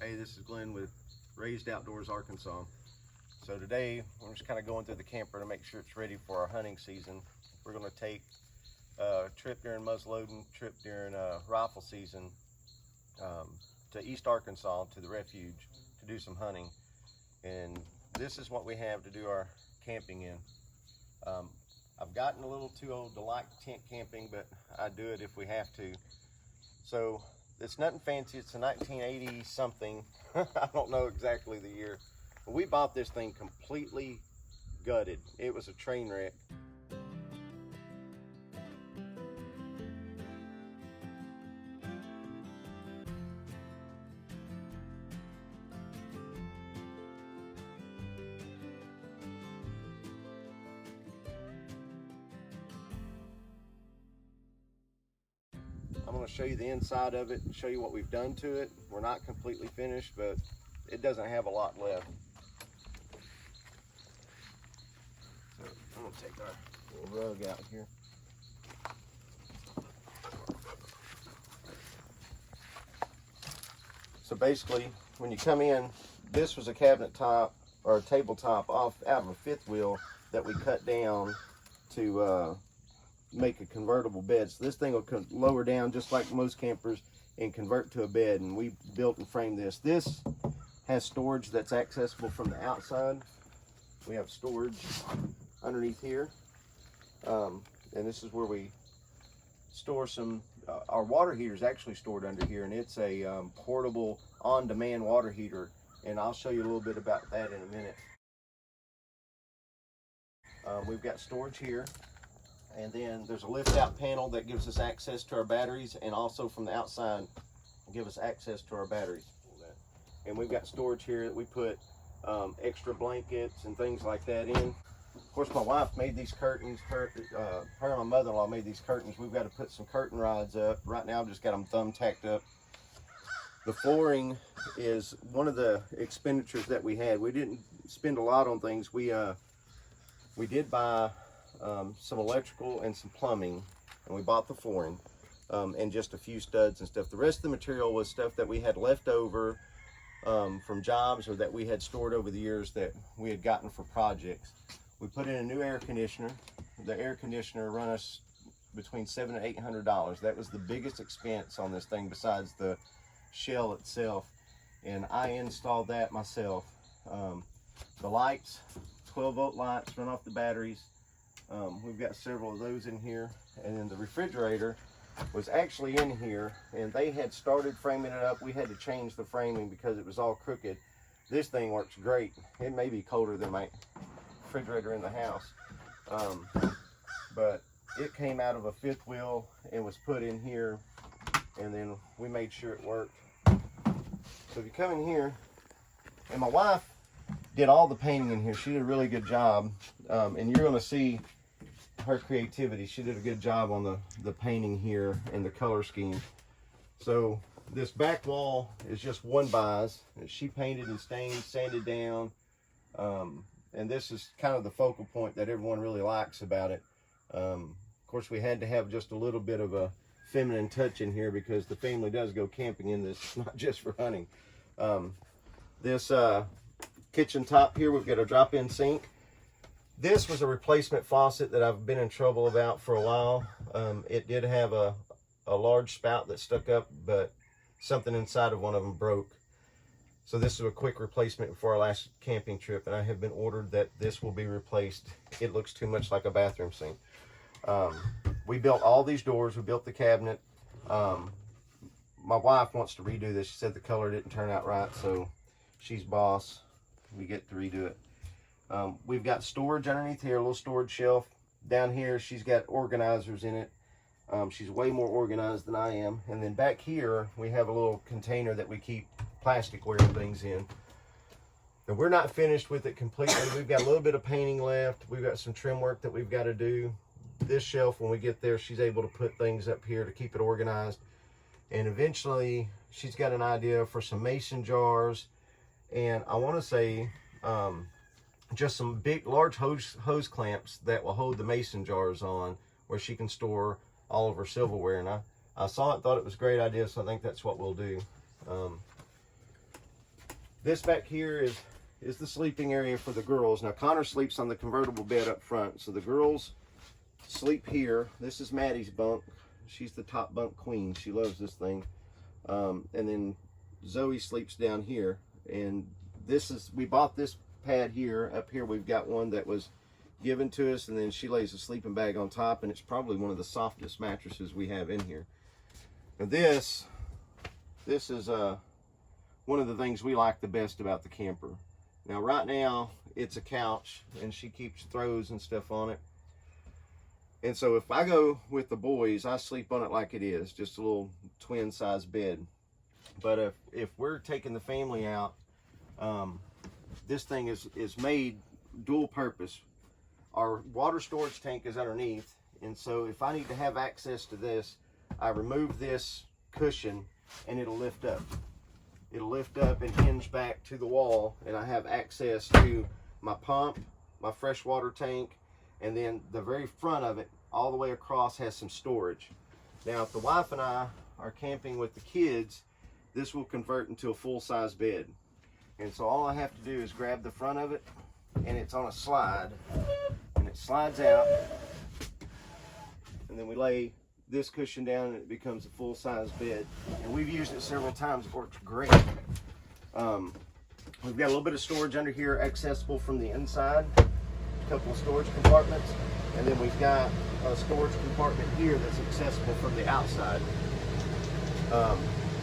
Hey, this is Glenn with Raised Outdoors Arkansas. So today we're just kind of going through the camper to make sure it's ready for our hunting season. We're going to take a trip during muzzleloading, trip during rifle season to East Arkansas to the refuge to do some hunting. And this is what we have to do our camping in. I've gotten a little too old to like tent camping, but I do it if we have to. So it's nothing fancy. It's a 1980 something. I don't know exactly the year. But we bought this thing completely gutted. It was a train wreck. I'm going to show you the inside of it and show you what we've done to it. We're not completely finished, but it doesn't have a lot left. So I'm going to take our little rug out here. So basically, when you come in, this was a cabinet top or a tabletop out of a fifth wheel that we cut down to make a convertible bed. So this thing will lower down just like most campers and convert to a bed, and we built and framed this. This has storage that's accessible from the outside. We have storage underneath here, and this is where we store some our water heater is actually stored under here, and it's a portable on-demand water heater, and I'll show you a little bit about that in a minute. We've got storage here. And then there's a lift out panel that gives us access to our batteries, and also from the outside give us access to our batteries. And we've got storage here that we put extra blankets and things like that in. Of course, my wife made these curtains. Her and my mother-in-law made these curtains. We've got to put some curtain rods up. Right now I've just got them thumbtacked up. The flooring is one of the expenditures that we had. We didn't spend a lot on things. We did buy some electrical and some plumbing, and we bought the flooring and just a few studs and stuff. The rest of the material was stuff that we had left over from jobs or that we had stored over the years that we had gotten for projects. We put in a new air conditioner. The air conditioner run us between $700 and $800. That was the biggest expense on this thing besides the shell itself, and I installed that myself. The lights, 12-volt lights, run off the batteries. We've got several of those in here, and then the refrigerator was actually in here, and they had started framing it up. We had to change the framing because it was all crooked. This thing works great. It may be colder than my refrigerator in the house, but it came out of a fifth wheel and was put in here, and then we made sure it worked. So if you come in here, and my wife did all the painting in here. She did a really good job, and you're going to see her creativity. She did a good job on the painting here and the color scheme. So this back wall is just one vise. She painted and stained, sanded down, and this is kind of the focal point that everyone really likes about it. Of course, we had to have just a little bit of a feminine touch in here because the family does go camping in this. It's not just for hunting. This kitchen top here, we've got a drop-in sink. This was a replacement faucet that I've been in trouble about for a while. It did have a large spout that stuck up, but something inside of one of them broke. So this is a quick replacement for our last camping trip, and I have been ordered that this will be replaced. It looks too much like a bathroom sink. We built all these doors. We built the cabinet. My wife wants to redo this. She said the color didn't turn out right, so she's boss. We get to redo it. We've got storage underneath here, a little storage shelf. Down here, she's got organizers in it. She's way more organized than I am. And then back here, we have a little container that we keep plasticware and things in. And we're not finished with it completely. We've got a little bit of painting left. We've got some trim work that we've got to do. This shelf, when we get there, she's able to put things up here to keep it organized. And eventually, she's got an idea for some mason jars. And I want to say just some big, large hose clamps that will hold the mason jars on, where she can store all of her silverware. And I saw it, thought it was a great idea, so I think that's what we'll do. This back here is the sleeping area for the girls. Now Connor sleeps on the convertible bed up front, so the girls sleep here. This is Maddie's bunk. She's the top bunk queen. She loves this thing. And then Zoe sleeps down here. And we bought this pad here. Up here we've got one that was given to us, and then she lays a sleeping bag on top, and it's probably one of the softest mattresses we have in here. Now this is one of the things we like the best about the camper. Now right now it's a couch, and she keeps throws and stuff on it. And so if I go with the boys, I sleep on it like it is, just a little twin size bed. But if we're taking the family out, this thing is made dual purpose. Our water storage tank is underneath, and so if I need to have access to this, I remove this cushion and it'll lift up. It'll lift up and hinge back to the wall, and I have access to my pump, my freshwater tank, and then the very front of it all the way across has some storage. Now if the wife and I are camping with the kids, this will convert into a full-size bed. And so all I have to do is grab the front of it, and it's on a slide, and it slides out, and then we lay this cushion down and it becomes a full-size bed. And we've used it several times. It works great. We've got a little bit of storage under here accessible from the inside, a couple of storage compartments, and then we've got a storage compartment here that's accessible from the outside.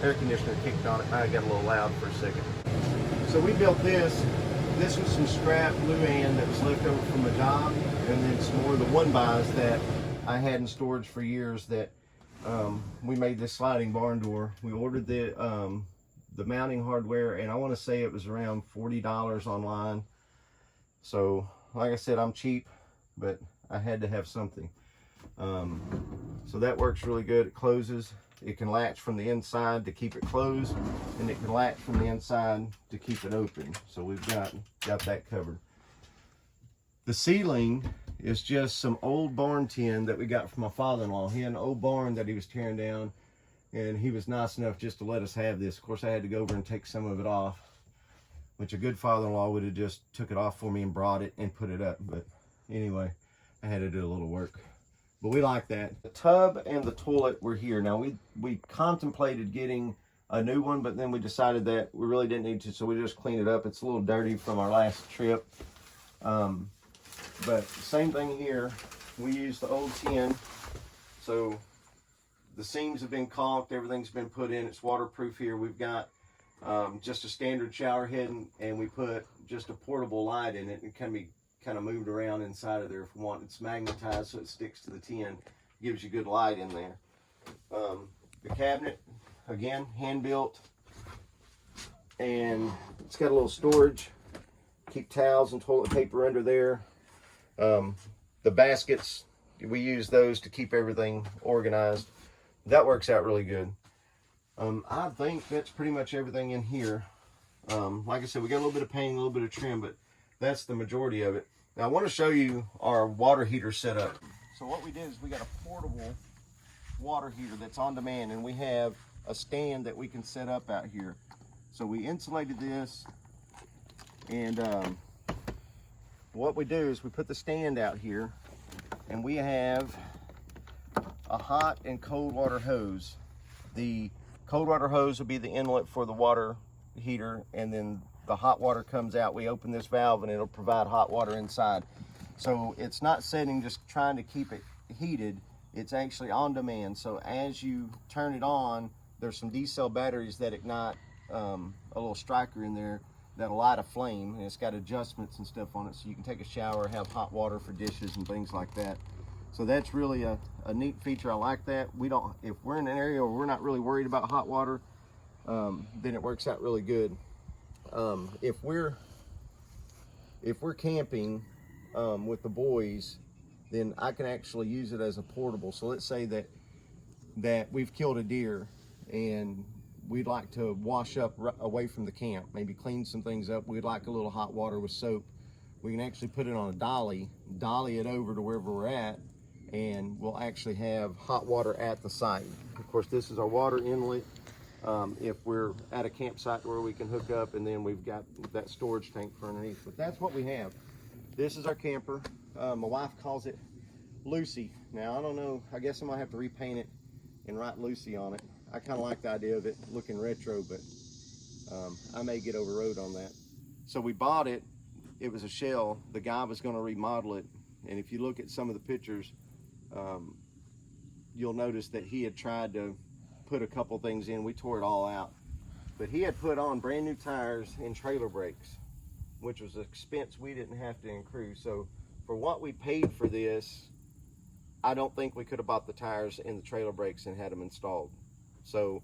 Air conditioner kicked on it. I got a little loud for a second. So we built this. This was some scrap Luann that was left over from a job, and then some more of the one-bys that I had in storage for years that we made this sliding barn door. We ordered the mounting hardware, and I want to say it was around $40 online. So like I said, I'm cheap, but I had to have something. So that works really good. It closes. It can latch from the inside to keep it closed, and it can latch from the inside to keep it open. So we've got that covered. The ceiling is just some old barn tin that we got from my father-in-law. He had an old barn that he was tearing down, and he was nice enough just to let us have this. Of course, I had to go over and take some of it off, which a good father-in-law would have just took it off for me and brought it and put it up. But anyway, I had to do a little work. But we like that. The tub and the toilet were here. Now we contemplated getting a new one, but then we decided that we really didn't need to, so we just cleaned it up. It's a little dirty from our last trip. But same thing here. We used the old tin, so the seams have been caulked, everything's been put in, it's waterproof here. We've got just a standard shower head, and we put just a portable light in it, and can be kind of moved around inside of there if we want. It's magnetized so it sticks to the tin, gives you good light in there. The cabinet, again, hand built, and it's got a little storage, keep towels and toilet paper under there. The baskets, we use those to keep everything organized. That works out really good. I think that's pretty much everything in here. Like I said, we got a little bit of paint, a little bit of trim, but that's the majority of it. Now I want to show you our water heater setup. So what we did is we got a portable water heater that's on demand, and we have a stand that we can set up out here. So we insulated this, and what we do is we put the stand out here, and we have a hot and cold water hose. The cold water hose will be the inlet for the water heater, and then the hot water comes out. We open this valve and it'll provide hot water inside. So it's not setting just trying to keep it heated, it's actually on demand. So as you turn it on, there's some D-cell batteries that ignite a little striker in there that'll light a flame, and it's got adjustments and stuff on it, so you can take a shower, have hot water for dishes and things like that. So that's really a neat feature. I like that. If we're in an area where we're not really worried about hot water, then it works out really good. If we're camping with the boys, then I can actually use it as a portable. So let's say that we've killed a deer and we'd like to wash up away from the camp, maybe clean some things up. We'd like a little hot water with soap. We can actually put it on a dolly it over to wherever we're at, and we'll actually have hot water at the site. Of course, this is our water inlet. if we're at a campsite where we can hook up, and then we've got that storage tank for underneath. But that's what we have. This is our camper. My wife calls it Lucy. Now, I don't know, I guess I might have to repaint it and write Lucy on it. I kind of like the idea of it looking retro, but I may get overrode on that. So we bought it. It was a shell. The guy was going to remodel it, and if you look at some of the pictures, you'll notice that he had tried to put a couple things in. We tore it all out, but he had put on brand new tires and trailer brakes, which was an expense we didn't have to incur. So for what we paid for this, I don't think we could have bought the tires and the trailer brakes and had them installed. So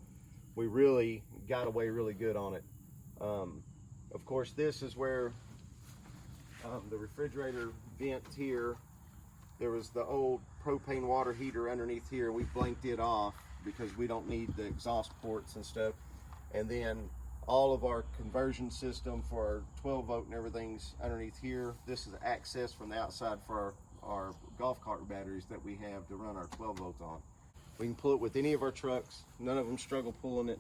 we really got away really good on it. Of course, this is where the refrigerator vent here, there was the old propane water heater underneath here. We blanked it off because we don't need the exhaust ports and stuff. And then all of our conversion system for our 12 volt and everything's underneath here. This is access from the outside for our golf cart batteries that we have to run our 12 volts on. We can pull it with any of our trucks. None of them struggle pulling it.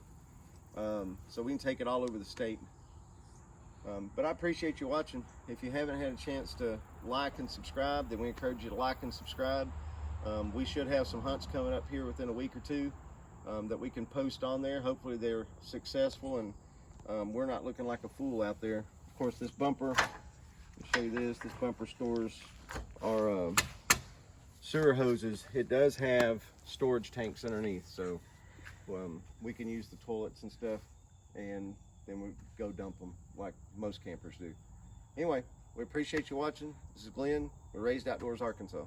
So we can take it all over the state. But I appreciate you watching. If you haven't had a chance to like and subscribe, then we encourage you to like and subscribe. We should have some hunts coming up here within a week or two that we can post on there. Hopefully they're successful and we're not looking like a fool out there. Of course, this bumper, I'll show you this. This bumper stores our sewer hoses. It does have storage tanks underneath, so we can use the toilets and stuff, and then we go dump them like most campers do. Anyway, we appreciate you watching. This is Glenn. We're Raised Outdoors, Arkansas.